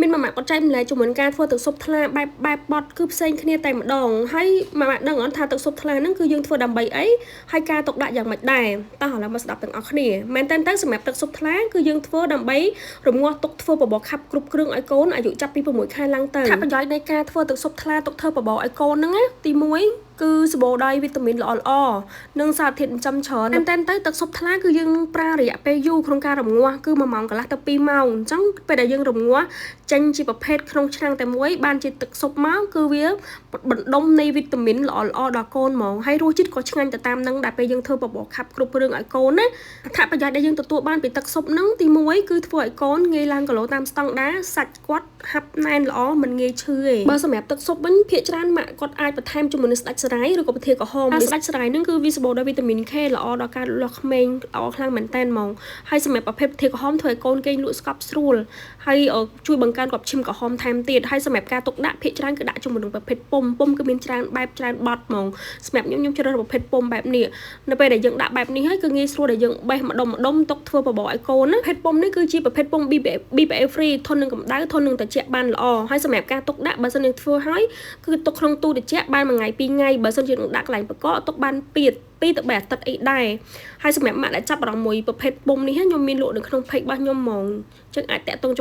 មានមួយម៉ាក់គាត់ចែកម្លែកជំនួនការធ្វើទឹកស៊ុបថ្លាបែបបត់គឺផ្សេងគ្នាតែម្ដងហើយមួយម៉ាក់ដឹងអត់ថាទឹកស៊ុបថ្លាហ្នឹងគឺយើងធ្វើដើម្បីអីហើយការទុកដាក់យ៉ាងម៉េចដែរតោះឥឡូវមកស្ដាប់ទាំងអស់គ្នាមែនតើសម្រាប់ទឹកស៊ុបថ្លាគឺយើងធ្វើដើម្បីរងាស់ទុកធ្វើបបរខាប់គ្រប់គ្រឿងឲ្យកូនអាយុចាប់ពី6ខែឡើងទៅថាប្រយោជន៍នៃការធ្វើទឹកស៊ុបថ្លាទុកធ្វើបបរឲ្យកូនហ្នឹងណាទី1គឺសម្បូរដោយវីតាមីនល្អនិងសារធាតុចិញ្ចឹមច្រើនតែទឹកស៊ុបថ្លាគឺយើងប្រើរយៈពេលយូរក្នុងការរងាស់គឺ1ម៉ោងកន្លះទៅ2ម៉ោងអញ្ចឹងពេលដែលយើងរងាស់ចេញជាប្រភេទក្នុងឆ្នាំងតែមួយបានជាទឹកស៊ុបមកគឺវាបណ្ដុំនៃវីតាមីនល្អដល់កូនហ្មងហើយរសជាតិក៏ឆ្ងាញ់ទៅតាមនឹងដែលពេលយើងធ្វើបបរខាប់គ្រប់គ្រឿងឲ្យកូនណាអត្ថប្រយោជន៍ដែលយើងទទួលបានពីទឹកស៊ុបហ្នឹងទី1គឺធ្វើឲ្យកូនងាយឡើងគីឡូតាមស្តង់ដារសាច់គាត់ហាប់ណែនល្អមិនងាយឈឺទេបើសម្រាប់ទឹកស៊ុបវិញភាគច្រើនម៉ាក់គាត់អាចបន្ថែមជាមួយនឹងស្ដេចសារាយឬក៏ប្រធាក្រហមស្ដេចសារាយហ្នឹងគឺវាសម្បូរដោយវីតាមីន K ល្អដល់ការលូតលាស់ក្មេងល្អខ្លាំងមែនតើហ្មងហើយសម្រាប់ប្រភេទប្រធាក្រហមធ្វើឲ្យកូនគេងលក់ស្កប់ស្រួលហើយជួយបង្កើនគាត់ឈាមក្រហមថែមទៀតហើយសម្រាប់ការទុកដាក់ភាគច្រើនគឺដាក់ជាមួយនឹងប្រភេទពុំគឺមានច្រើនបែបច្រើនបត់ហ្មងសម្រាប់ខ្ញុំជ្រើសរើសប្រភេទពុំបែបនេះនៅពេលដែលយើងដាក់បែបនេះហើយគឺងាយស្រួលដែលយើងបេះម្ដុំទុកធ្វើបបរឲ្យកូនណាប្រភេទពុំនេះគឺជាប្រភេទពុំ BPA free ធន់នឹងកម្ដៅធន់នឹងត្រជាក់បានល្អហើយសម្រាប់ការទុកដាក់បើសិនយើងធ្វើហើយគឺទុកក្នុងទូត្រជាក់បាន1ថ្ងៃ2ថ្ងៃបើសិនយើងដាក់កន្លែងបកកទុកបាន2ទៅ3អាទិត្យអីដែរហើយសម្រាប់ម៉ាក់ដែលចាប់អារម្មណ៍មួយប្រភេទពុំនេះខ្ញុំមានលក់នៅក្នុង page របស់ខ្ញុំហ្មងអញ្ចឹងអាចតាក់ទង